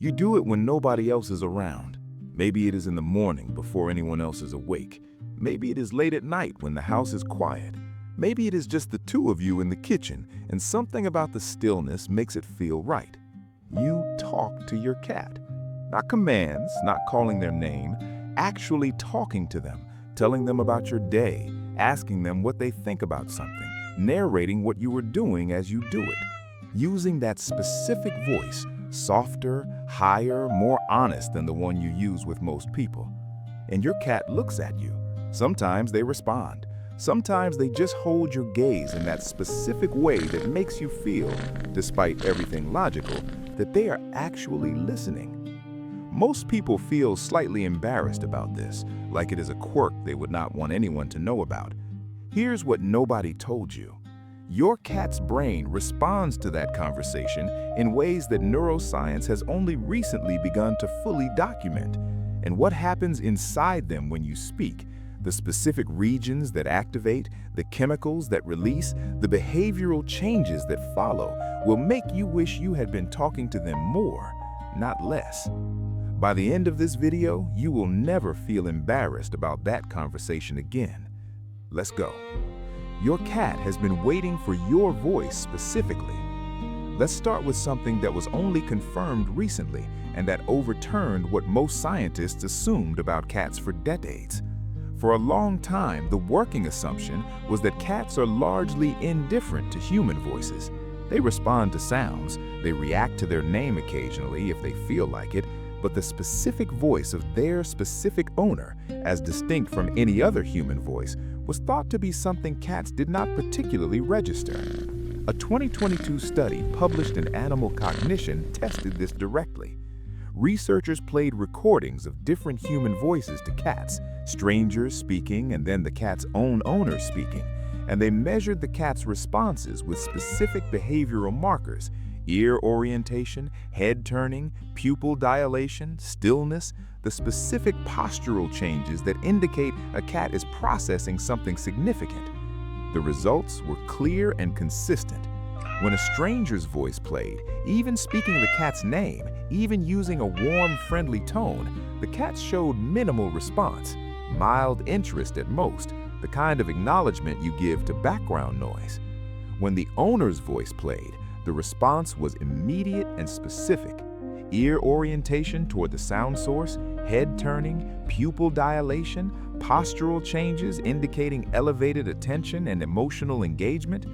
You do it when nobody else is around. Maybe it is in the morning before anyone else is awake. Maybe it is late at night when the house is quiet. Maybe it is just the two of you in the kitchen and something about the stillness makes it feel right. You talk to your cat. Not commands, not calling their name, actually talking to them, telling them about your day, asking them what they think about something, narrating what you were doing as you do it. Using that specific voice, softer, higher, more honest than the one you use with most people. And your cat looks at you. Sometimes they respond. Sometimes they just hold your gaze in that specific way that makes you feel, despite everything logical, that they are actually listening. Most people feel slightly embarrassed about this, like it is a quirk they would not want anyone to know about. Here's what nobody told you. Your cat's brain responds to that conversation in ways that neuroscience has only recently begun to fully document. And what happens inside them when you speak, the specific regions that activate, the chemicals that release, the behavioral changes that follow, will make you wish you had been talking to them more, not less. By the end of this video, you will never feel embarrassed about that conversation again. Let's go. Your cat has been waiting for your voice specifically. Let's start with something that was only confirmed recently and that overturned what most scientists assumed about cats for decades. For a long time, the working assumption was that cats are largely indifferent to human voices. They respond to sounds, they react to their name occasionally if they feel like it, but the specific voice of their specific owner, as distinct from any other human voice, was thought to be something cats did not particularly register. A 2022 study published in Animal Cognition tested this directly. Researchers played recordings of different human voices to cats, strangers speaking and then the cat's own owner speaking, and they measured the cat's responses with specific behavioral markers: ear orientation, head turning, pupil dilation, stillness, the specific postural changes that indicate a cat is processing something significant. The results were clear and consistent. When a stranger's voice played, even speaking the cat's name, even using a warm, friendly tone, the cats showed minimal response, mild interest at most, the kind of acknowledgement you give to background noise. When the owner's voice played, the response was immediate and specific. Ear orientation toward the sound source, head turning, pupil dilation, postural changes indicating elevated attention and emotional engagement.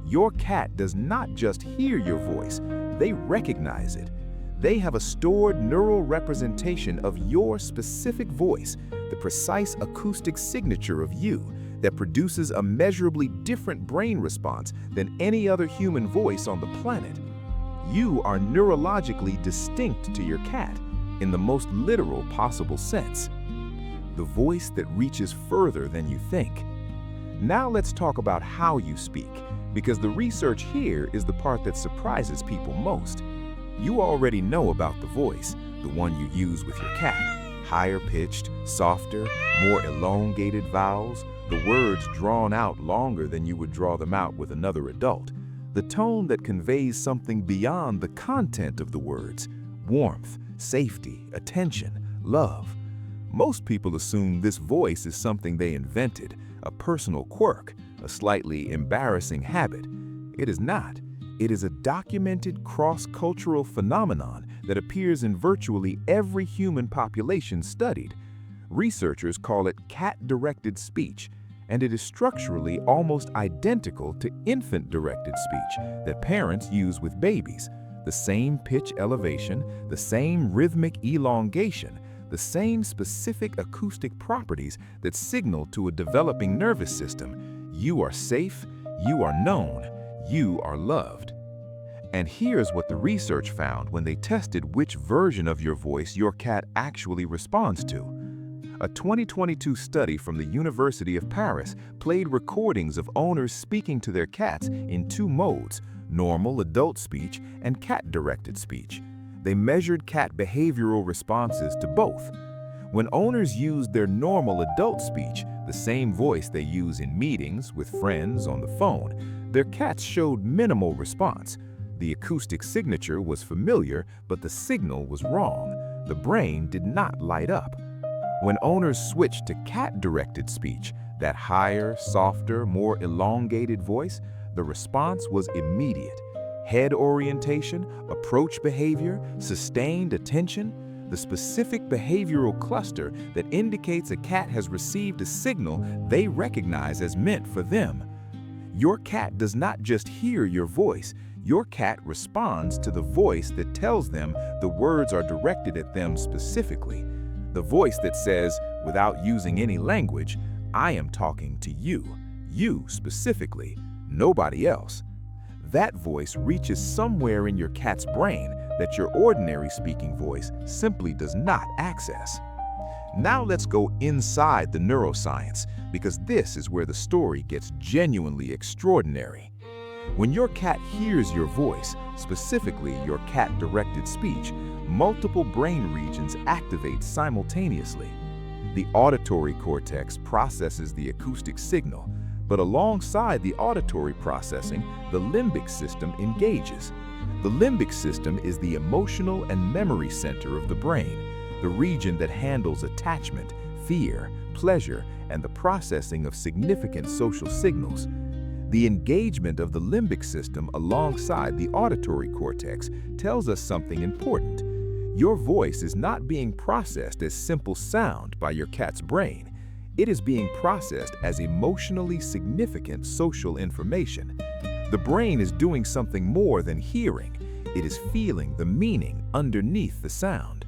Your cat does not just hear your voice, they recognize it. They have a stored neural representation of your specific voice, the precise acoustic signature of you, that produces a measurably different brain response than any other human voice on the planet. You are neurologically distinct to your cat in the most literal possible sense. The voice that reaches further than you think. Now let's talk about how you speak, because the research here is the part that surprises people most. You already know about the voice, the one you use with your cat. Higher pitched, softer, more elongated vowels, the words drawn out longer than you would draw them out with another adult. The tone that conveys something beyond the content of the words: warmth, safety, attention, love. Most people assume this voice is something they invented, a personal quirk, a slightly embarrassing habit. It is not. It is a documented cross-cultural phenomenon that appears in virtually every human population studied. Researchers call it cat-directed speech, and it is structurally almost identical to infant-directed speech that parents use with babies. The same pitch elevation, the same rhythmic elongation, the same specific acoustic properties that signal to a developing nervous system: you are safe, you are known, you are loved. And here's what the research found when they tested which version of your voice your cat actually responds to. A 2022 study from the University of Paris played recordings of owners speaking to their cats in two modes: normal adult speech and cat-directed speech. They measured cat behavioral responses to both. When owners used their normal adult speech, the same voice they use in meetings, with friends, on the phone, their cats showed minimal response. The acoustic signature was familiar, but the signal was wrong. The brain did not light up. When owners switched to cat-directed speech, that higher, softer, more elongated voice, the response was immediate. Head orientation, approach behavior, sustained attention, the specific behavioral cluster that indicates a cat has received a signal they recognize as meant for them. Your cat does not just hear your voice, your cat responds to the voice that tells them the words are directed at them specifically. The voice that says, without using any language, I am talking to you specifically, nobody else. That voice reaches somewhere in your cat's brain that your ordinary speaking voice simply does not access. Now let's go inside the neuroscience, because this is where the story gets genuinely extraordinary. When your cat hears your voice, specifically your cat-directed speech, multiple brain regions activate simultaneously. The auditory cortex processes the acoustic signal, but alongside the auditory processing, the limbic system engages. The limbic system is the emotional and memory center of the brain, the region that handles attachment, fear, pleasure, and the processing of significant social signals. The engagement of the limbic system alongside the auditory cortex tells us something important. Your voice is not being processed as simple sound by your cat's brain. It is being processed as emotionally significant social information. The brain is doing something more than hearing. It is feeling the meaning underneath the sound.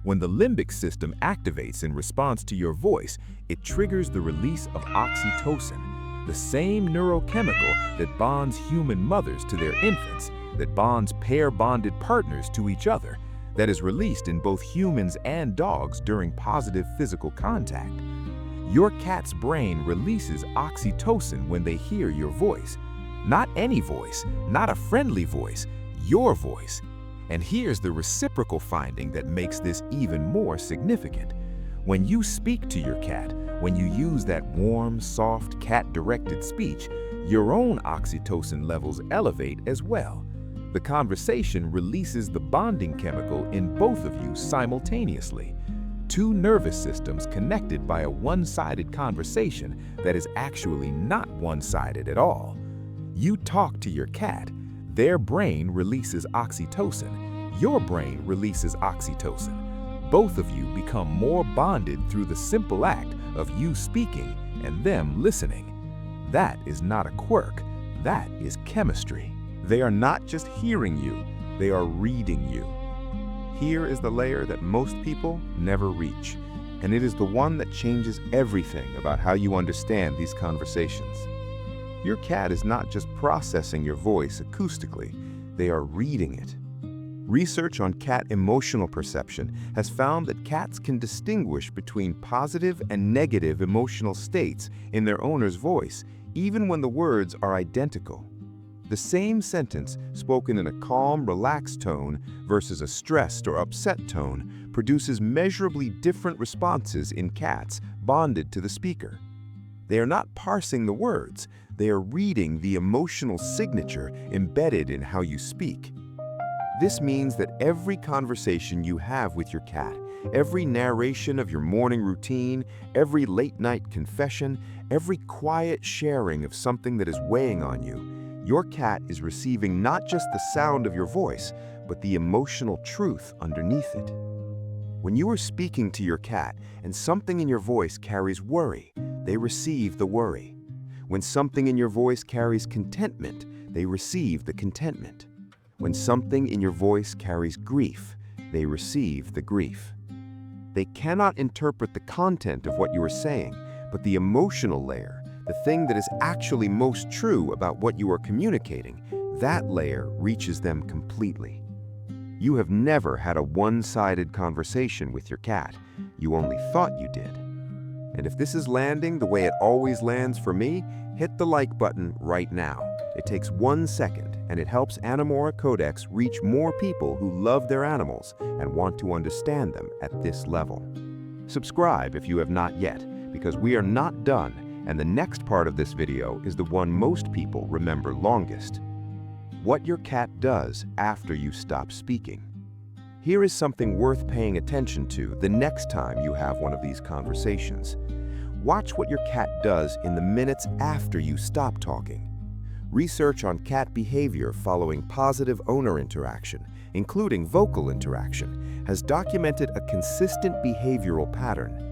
When the limbic system activates in response to your voice, it triggers the release of oxytocin, the same neurochemical that bonds human mothers to their infants, that bonds pair-bonded partners to each other, that is released in both humans and dogs during positive physical contact. Your cat's brain releases oxytocin when they hear your voice. Not any voice, not a friendly voice, your voice. And here's the reciprocal finding that makes this even more significant. When you speak to your cat, when you use that warm, soft, cat-directed speech, your own oxytocin levels elevate as well. The conversation releases the bonding chemical in both of you simultaneously. Two nervous systems connected by a one-sided conversation that is actually not one-sided at all. You talk to your cat, their brain releases oxytocin, your brain releases oxytocin. Both of you become more bonded through the simple act of you speaking and them listening. That is not a quirk, that is chemistry. They are not just hearing you, they are reading you. Here is the layer that most people never reach, and it is the one that changes everything about how you understand these conversations. Your cat is not just processing your voice acoustically, they are reading it. Research on cat emotional perception has found that cats can distinguish between positive and negative emotional states in their owner's voice, even when the words are identical. The same sentence spoken in a calm, relaxed tone versus a stressed or upset tone produces measurably different responses in cats bonded to the speaker. They are not parsing the words, they are reading the emotional signature embedded in how you speak. This means that every conversation you have with your cat, every narration of your morning routine, every late-night confession, every quiet sharing of something that is weighing on you, your cat is receiving not just the sound of your voice, but the emotional truth underneath it. When you are speaking to your cat and something in your voice carries worry, they receive the worry. When something in your voice carries contentment, they receive the contentment. When something in your voice carries grief, they receive the grief. They cannot interpret the content of what you are saying, but the emotional layer, the thing that is actually most true about what you are communicating, that layer reaches them completely. You have never had a one-sided conversation with your cat. You only thought you did. And if this is landing the way it always lands for me, hit the like button right now. It takes 1 second, and it helps Animora CodeX reach more people who love their animals and want to understand them at this level. Subscribe if you have not yet, because we are not done, and the next part of this video is the one most people remember longest. What your cat does after you stop speaking. Here is something worth paying attention to the next time you have one of these conversations. Watch what your cat does in the minutes after you stop talking. Research on cat behavior following positive owner interaction, including vocal interaction, has documented a consistent behavioral pattern.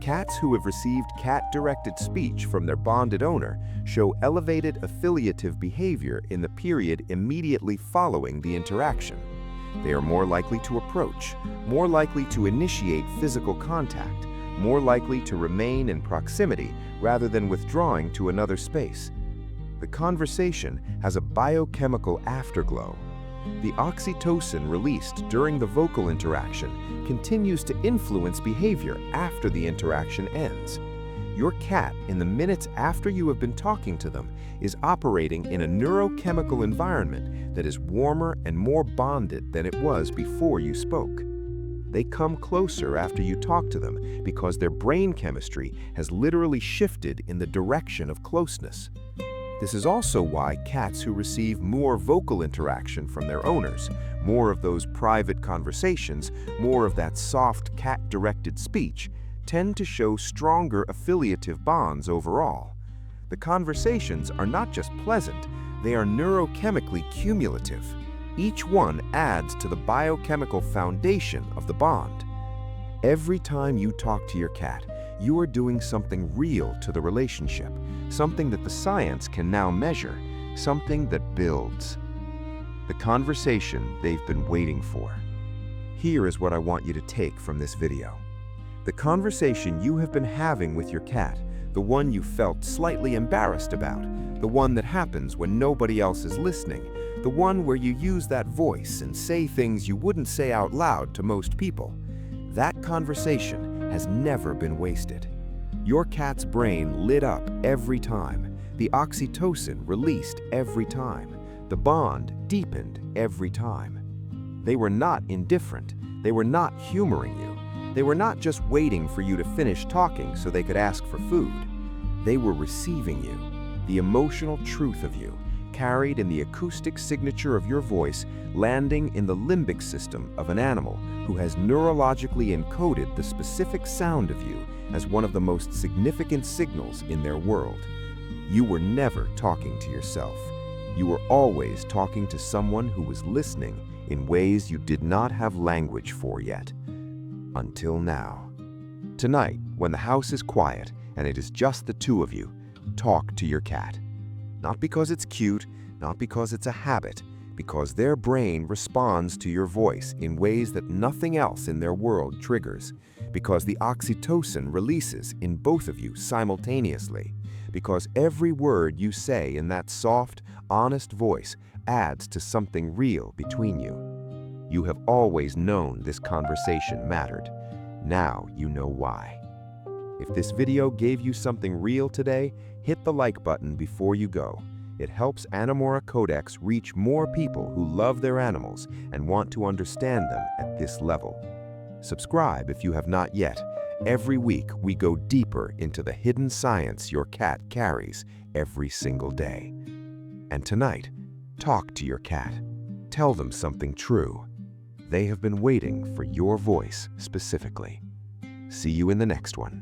Cats who have received cat-directed speech from their bonded owner show elevated affiliative behavior in the period immediately following the interaction. They are more likely to approach, more likely to initiate physical contact, more likely to remain in proximity rather than withdrawing to another space. The conversation has a biochemical afterglow. The oxytocin released during the vocal interaction continues to influence behavior after the interaction ends. Your cat, in the minutes after you have been talking to them, is operating in a neurochemical environment that is warmer and more bonded than it was before you spoke. They come closer after you talk to them because their brain chemistry has literally shifted in the direction of closeness. This is also why cats who receive more vocal interaction from their owners, more of those private conversations, more of that soft cat-directed speech, tend to show stronger affiliative bonds overall. The conversations are not just pleasant, they are neurochemically cumulative. Each one adds to the biochemical foundation of the bond. Every time you talk to your cat, you are doing something real to the relationship, something that the science can now measure, something that builds. The conversation they've been waiting for. Here is what I want you to take from this video. The conversation you have been having with your cat, the one you felt slightly embarrassed about, the one that happens when nobody else is listening, the one where you use that voice and say things you wouldn't say out loud to most people. That conversation has never been wasted. Your cat's brain lit up every time. The oxytocin released every time. The bond deepened every time. They were not indifferent. They were not humoring you. They were not just waiting for you to finish talking so they could ask for food. They were receiving you, the emotional truth of you, carried in the acoustic signature of your voice, landing in the limbic system of an animal who has neurologically encoded the specific sound of you as one of the most significant signals in their world. You were never talking to yourself. You were always talking to someone who was listening in ways you did not have language for yet. Until now. Tonight, when the house is quiet and it is just the two of you, talk to your cat. Not because it's cute, not because it's a habit, because their brain responds to your voice in ways that nothing else in their world triggers, because the oxytocin releases in both of you simultaneously, because every word you say in that soft, honest voice adds to something real between you. You have always known this conversation mattered. Now you know why. If this video gave you something real today, hit the like button before you go. It helps Animora CodeX reach more people who love their animals and want to understand them at this level. Subscribe if you have not yet. Every week, we go deeper into the hidden science your cat carries every single day. And tonight, talk to your cat. Tell them something true. They have been waiting for your voice specifically. See you in the next one.